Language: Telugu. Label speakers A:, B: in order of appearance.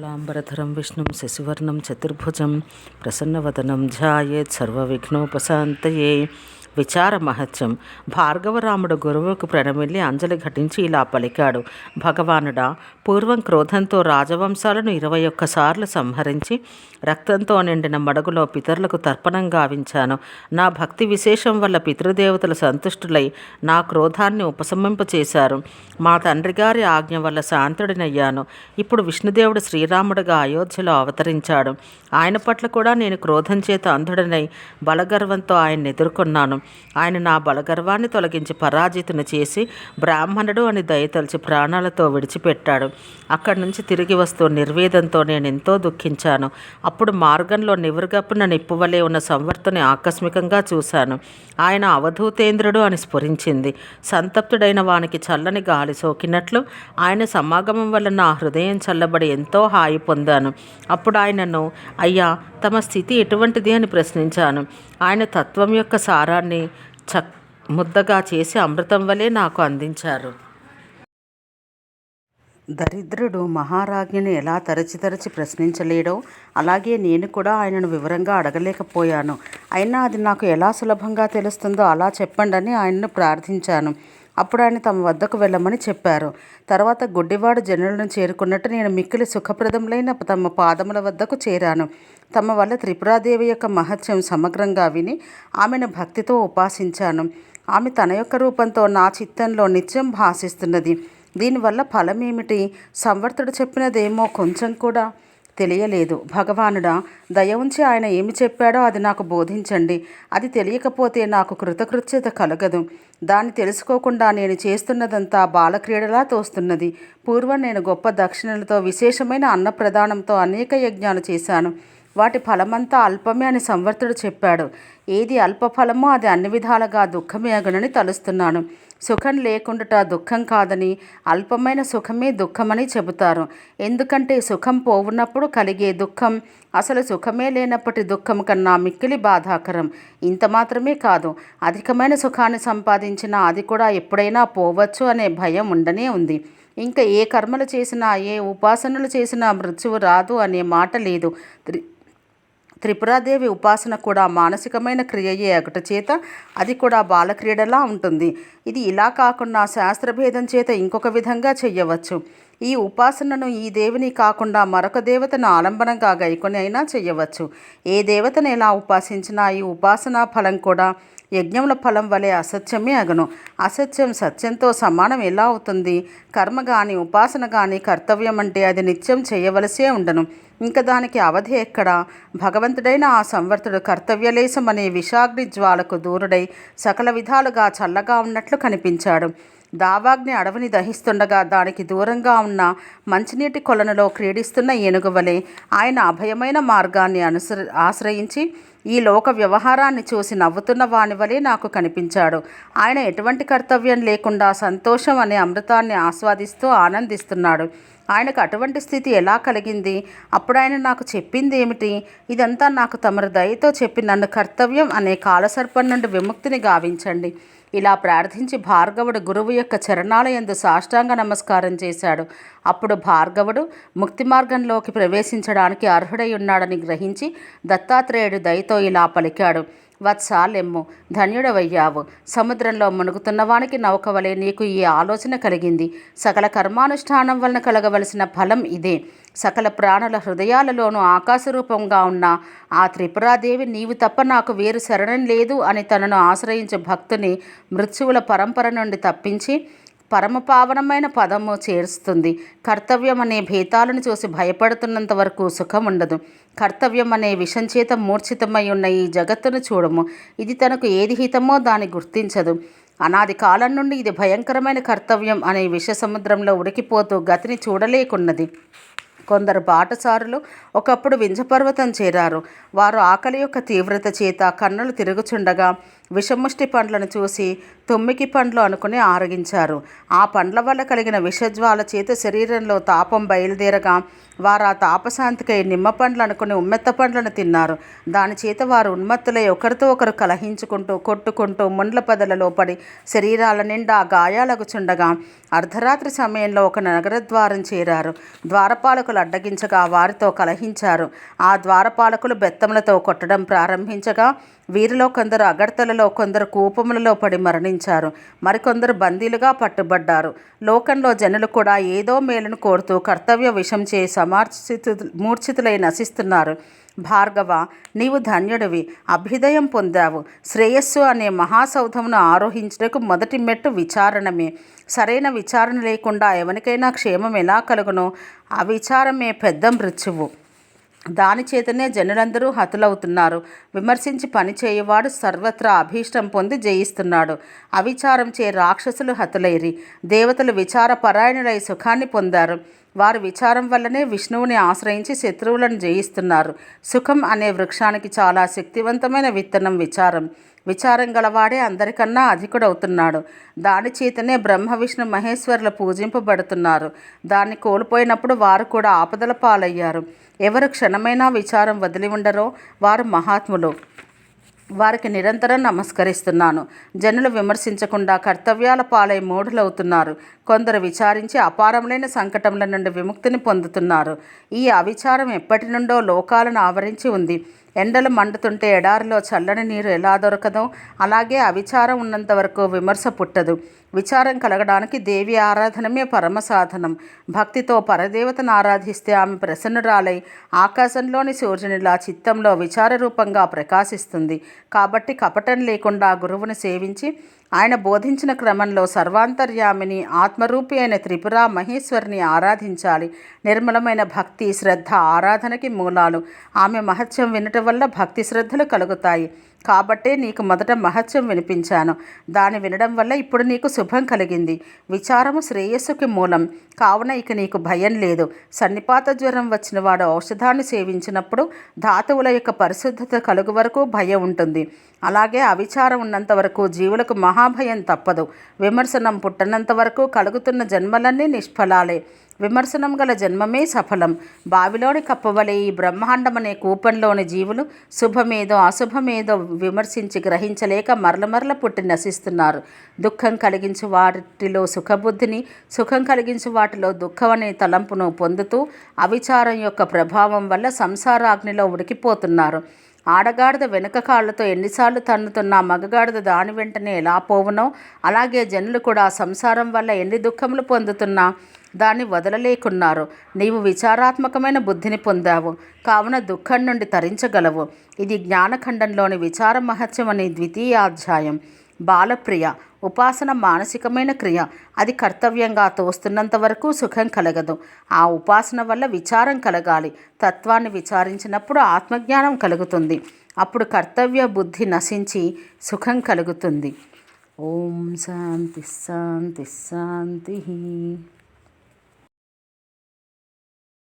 A: శుక్లాంబరధరం విష్ణుం శశివర్ణం చతుర్భుజం ప్రసన్నవదనం ధ్యాయేత్ సర్వవిఘ్నోపశాంతయే. విచార మహత్యం. భార్గవరాముడు గురువుకు ప్రణమిల్లి అంజలి ఘటించి ఇలా పలికాడు: భగవానుడా, పూర్వం క్రోధంతో రాజవంశాలను 21 సార్లు సంహరించి రక్తంతో నిండిన మడుగులో పితరులకు తర్పణం గావించాను. నా భక్తి విశేషం వల్ల పితృదేవతలు సంతుష్టులై నా క్రోధాన్ని ఉపశమింపచేశారు. మా తండ్రి గారి ఆజ్ఞ వల్ల శాంతుడినయ్యాను. ఇప్పుడు విష్ణుదేవుడు శ్రీరాముడుగా అయోధ్యలో అవతరించాడు. ఆయన పట్ల కూడా నేను క్రోధం చేత అంధుడనై బలగర్వంతో ఆయన్ని ఎదుర్కొన్నాను. ఆయన నా బలగర్వాన్ని తొలగించి పరాజితుని చేసి బ్రాహ్మణుడు అని దయతలిచి ప్రాణాలతో విడిచిపెట్టాడు. అక్కడి నుంచి తిరిగి వస్తూ నిర్వేదంతో నేను ఎంతో దుఃఖించాను. అప్పుడు మార్గంలో నివురుగప్పున నిప్పువలే ఉన్న సంవర్తుని ఆకస్మికంగా చూశాను. ఆయన అవధూతేంద్రుడు అని స్ఫురించింది. సంతప్తుడైన వానికి చల్లని గాలి సోకినట్లు ఆయన సమాగమం వల్ల నా హృదయం చల్లబడి ఎంతో హాయి పొందాను. అప్పుడు ఆయనను, అయ్యా, తమ స్థితి ఎటువంటిది అని ప్రశ్నించాను. ఆయన తత్వం యొక్క సారాన్ని ముద్దగా చేసి అమృతం వలె నాకు అందించారు. దరిద్రుడు మహారాజ్ఞిని ఎలా తరచి ప్రశ్నించలేడో అలాగే నేను కూడా ఆయనను వివరంగా అడగలేకపోయాను. అయినా అది నాకు ఎలా సులభంగా తెలుస్తుందో అలా చెప్పండి అని ఆయనను ప్రార్థించాను. అప్పుడు ఆయన తమ వద్దకు వెళ్ళమని చెప్పారు. తర్వాత గుడ్డివాడు జనులను చేరుకున్నట్టు నేను మిక్కిలి సుఖప్రదములైన తమ పాదముల వద్దకు చేరాను. తమ వల్ల త్రిపురాదేవి యొక్క మహత్యం సమగ్రంగా విని ఆమెను భక్తితో ఉపాసించాను. ఆమె తన యొక్క రూపంతో నా చిత్తంలో నిత్యం భాసిస్తున్నది. దీనివల్ల ఫలమేమిటి? సంవర్తుడు చెప్పినదేమో కొంచెం కూడా తెలియలేదు. భగవానుడా, దయ ఉంచి ఆయన ఏమి చెప్పాడో అది నాకు బోధించండి. అది తెలియకపోతే నాకు కృతకృత్యత కలగదు. దాన్ని తెలుసుకోకుండా నేను చేస్తున్నదంతా బాలక్రీడలా తోస్తున్నది. పూర్వం నేను గొప్ప దక్షిణలతో విశేషమైన అన్నప్రదానంతో అనేక యజ్ఞాలు చేశాను. వాటి ఫలమంతా అల్పమే అని సంవర్తుడు చెప్పాడు. ఏది అల్ప ఫలమో అది అన్ని విధాలుగా దుఃఖమే అగునని తలుస్తున్నాను. సుఖం లేకుండాట దుఃఖం కాదని, అల్పమైన సుఖమే దుఃఖమని చెబుతారు. ఎందుకంటే సుఖం పోవున్నప్పుడు కలిగే దుఃఖం అసలు సుఖమే లేనప్పటి దుఃఖం కన్నా మిక్కిలి బాధాకరం. ఇంత మాత్రమే కాదు, అధికమైన సుఖాన్ని సంపాదించినా అది కూడా ఎప్పుడైనా పోవచ్చు అనే భయం ఉండనే ఉంది. ఇంకా ఏ కర్మలు చేసినా, ఏ ఉపాసనలు చేసినా మృత్యువు రాదు అనే మాట లేదు. త్రిపురాదేవి ఉపాసన కూడా మానసికమైన క్రియయే అగుట చేత అది కూడా బాలక్రీడలా ఉంటుంది. ఇది ఇలా కాకుండా శాస్త్రభేదం చేత ఇంకొక విధంగా చెయ్యవచ్చు. ఈ ఉపాసనను ఈ దేవిని కాకుండా మరొక దేవతను ఆలంబనంగా గైకొని అయినా చెయ్యవచ్చు. ఏ దేవతను ఎలా ఉపాసించినా ఈ ఉపాసనా ఫలం కూడా యజ్ఞముల ఫలం వలె అసత్యమే అగును. అసత్యం సత్యంతో సమానం ఎలా అవుతుంది? కర్మ కానీ ఉపాసన కానీ కర్తవ్యం అంటే అది నిత్యం చేయవలసే ఉండను. ఇంకా దానికి అవధి ఎక్కడా? భగవంతుడైన ఆ సంవర్తుడు కర్తవ్యలేశం అనే విషాగ్ని జ్వాలకు దూరుడై సకల విధాలుగా చల్లగా ఉన్నట్లు కనిపించాడు. దావాగ్ని అడవిని దహిస్తుండగా దానికి దూరంగా ఉన్న మంచినీటి కొలనులో క్రీడిస్తున్న ఏనుగు వలె ఆయన అభయమైన మార్గాన్ని ఆశ్రయించి ఈ లోక వ్యవహారాన్ని చూసి నవ్వుతున్న వాని వలె నాకు కనిపించాడు. ఆయన ఎటువంటి కర్తవ్యం లేకుండా సంతోషం అనే అమృతాన్ని ఆస్వాదిస్తూ ఆనందిస్తున్నాడు. ఆయనకు అటువంటి స్థితి ఎలా కలిగింది? అప్పుడు ఆయన నాకు చెప్పింది ఏమిటి? ఇదంతా నాకు తమరు దయతో చెప్పి నన్ను కర్తవ్యం అనే కాలసర్పం నుండి విముక్తిని గావించండి. ఇలా ప్రార్థించి భార్గవుడు గురువు యొక్క చరణాలయందు సాష్టాంగ నమస్కారం చేశాడు. అప్పుడు భార్గవుడు ముక్తి మార్గంలోకి ప్రవేశించడానికి అర్హుడై ఉన్నాడని గ్రహించి దత్తాత్రేయుడు దయతో ఇలా పలికాడు: వత్సాలెమ్ము, ధన్యుడవయ్యావు. సముద్రంలో మునుగుతున్నవానికి నౌక వలె నీకు ఈ ఆలోచన కలిగింది. సకల కర్మానుష్ఠానం వలన కలగవలసిన ఫలం ఇదే. సకల ప్రాణుల హృదయాలలోనూ ఆకాశరూపంగా ఉన్న ఆ త్రిపురాదేవి నీవు తప్ప నాకు వేరు శరణం లేదు అని తనను ఆశ్రయించే భక్తుని మృత్యువుల పరంపర నుండి తప్పించి పరమపావనమైన పదము చేరుస్తుంది. కర్తవ్యం అనే భేతాలను చూసి భయపడుతున్నంత వరకు సుఖం ఉండదు. కర్తవ్యం అనే విషం చేత మూర్ఛితమై ఉన్న ఈ జగత్తును చూడము. ఇది తనకు ఏది హితమో దాన్ని గుర్తించదు. అనాది కాలం నుండి ఇది భయంకరమైన కర్తవ్యం అనే విష సముద్రంలో ఉడికిపోతూ గతిని చూడలేకున్నది. కొందరు బాటసారులు ఒకప్పుడు వింధ్యపర్వతం చేరారు. వారు ఆకలి యొక్క తీవ్రత చేత కన్నులు తిరుగుచుండగా విషముష్టి పండ్లను చూసి తుమ్మికి పండ్లు అనుకుని ఆరగించారు. ఆ పండ్ల వల్ల కలిగిన విషజ్వాల చేత శరీరంలో తాపం బయలుదేరగా వారు ఆ తాపశాంతికై నిమ్మ పండ్లు అనుకుని ఉమ్మెత్త పండ్లను తిన్నారు. దాని చేత వారు ఉన్మత్తులై ఒకరితో ఒకరు కలహించుకుంటూ కొట్టుకుంటూ ముండ్ల పదలలో పడి శరీరాల నిండా గాయాలగుచుండగా అర్ధరాత్రి సమయంలో ఒక నగరద్వారం చేరారు. ద్వారపాలకులు అడ్డగించగా వారితో కలహించారు. ఆ ద్వారపాలకులు బెత్తములతో కొట్టడం ప్రారంభించగా వీరిలో కొందరు అగడ్తలలో, కొందరు కూపములలో పడి మరణించారు. మరికొందరు బందీలుగా పట్టుబడ్డారు. లోకంలో జనులు కూడా ఏదో మేలును కోరుతూ కర్తవ్య విషంచే మూర్ఛితులై నశిస్తున్నారు. భార్గవ, నీవు ధన్యుడివి, అభ్యుదయం పొందావు. శ్రేయస్సు అనే మహాసౌధమును ఆరోహించుటకు మొదటి మెట్టు విచారణమే. సరైన విచారణ లేకుండా ఎవరికైనా క్షేమం ఎలా కలుగునో ఆ విచారమే పెద్ద మృత్యువు. దాని చేతనే జనులందరూ హతులవుతున్నారు. విమర్శించి పని చేయువాడు సర్వత్రా అభీష్టం పొంది జయిస్తున్నాడు. అవిచారం చే రాక్షసులు హతులైరి. దేవతలు విచార పరాయణులై సుఖాన్ని పొందారు. వారు విచారం వల్లనే విష్ణువుని ఆశ్రయించి శత్రువులను జయిస్తున్నారు. సుఖం అనే వృక్షానికి చాలా శక్తివంతమైన విత్తనం విచారం. విచారం గలవాడే అందరికన్నా అధికుడవుతున్నాడు. దాని చేతనే బ్రహ్మ విష్ణు మహేశ్వరులు పూజింపబడుతున్నారు. దాన్ని కోల్పోయినప్పుడు వారు కూడా ఆపదల పాలయ్యారు. ఎవరు క్షణమైనా విచారం వదిలి ఉండరో వారు మహాత్ములు. వారికి నిరంతరం నమస్కరిస్తున్నాను. జనులు విమర్శించకుండా కర్తవ్యాల పాలై మూఢులవుతున్నారు. కొందరు విచారించి అపారములైన సంకటముల నుండి విముక్తిని పొందుతున్నారు. ఈ అవిచారం ఎప్పటి నుండో లోకాలను ఆవరించి ఉంది. ఎండలు మండుతుంటే ఎడారిలో చల్లని నీరు ఎలా దొరకదో అలాగే అవిచారం ఉన్నంత వరకు విమర్శ పుట్టదు. విచారం కలగడానికి దేవి ఆరాధనమే పరమ సాధనం. భక్తితో పరదేవతను ఆరాధిస్తే ఆమె ప్రసన్నురాలై ఆకాశంలోని సూర్యునిలా చిత్తంలో విచార రూపంగా ప్రకాశిస్తుంది. కాబట్టి కపటం లేకుండా గురువుని సేవించి ఆయన బోధించిన క్రమంలో సర్వాంతర్యామిని ఆత్మరూపి అయిన త్రిపుర మహేశ్వరిని ఆరాధించాలి. నిర్మలమైన భక్తి, శ్రద్ధ ఆరాధనకి మూలాలు. ఆమె మహత్యం వినటం వల్ల భక్తి శ్రద్ధలు కలుగుతాయి. కాబట్టే నీకు మొదట మహత్యం వినిపించాను. దాన్ని వినడం వల్ల ఇప్పుడు నీకు శుభం కలిగింది. విచారము శ్రేయస్సుకి మూలం. కావున ఇక నీకు భయం లేదు. సన్నిపాత జ్వరం వచ్చిన వాడు ఔషధాన్ని సేవించినప్పుడు ధాతువుల యొక్క పరిశుద్ధత కలుగు వరకు భయం ఉంటుంది. అలాగే అవిచారం ఉన్నంత వరకు జీవులకు మహాభయం తప్పదు. విమర్శనం పుట్టనంత వరకు కలుగుతున్న జన్మలన్నీ నిష్ఫలాలే. విమర్శనం గల జన్మమే సఫలం. బావిలోని కప్పవలే ఈ బ్రహ్మాండమనే కూపంలోని జీవులు శుభమేదో అశుభమేదో విమర్శించి గ్రహించలేక మరల పుట్టి నశిస్తున్నారు. దుఃఖం కలిగించు వాటిలో సుఖబుద్ధిని, సుఖం కలిగించు వాటిలో దుఃఖం అనే తలంపును పొందుతూ అవిచారం యొక్క ప్రభావం వల్ల సంసారాగ్నిలో ఉడికిపోతున్నారు. ఆడగాడిద వెనుక కాళ్ళతో ఎన్నిసార్లు తన్నుతున్నా మగగాడిద దాని వెంటనే ఎలా పోవునో అలాగే జనులు కూడా సంసారం వల్ల ఎన్ని దుఃఖములు పొందుతున్నా దాన్ని వదలలేకున్నారు. నీవు విచారాత్మకమైన బుద్ధిని పొందావు కావున దుఃఖం నుండి తరించగలవు. ఇది జ్ఞానఖండంలోని విచార మహత్యం అనే ద్వితీయాధ్యాయం. బాలప్రియ, ఉపాసన మానసికమైన క్రియ. అది కర్తవ్యంగా తోస్తున్నంత వరకు సుఖం కలగదు. ఆ ఉపాసన వల్ల విచారం కలగాలి. తత్వాన్ని విచారించినప్పుడు ఆత్మజ్ఞానం కలుగుతుంది. అప్పుడు కర్తవ్య బుద్ధి నశించి సుఖం కలుగుతుంది. ఓం శాంతి శాంతి శాంతి.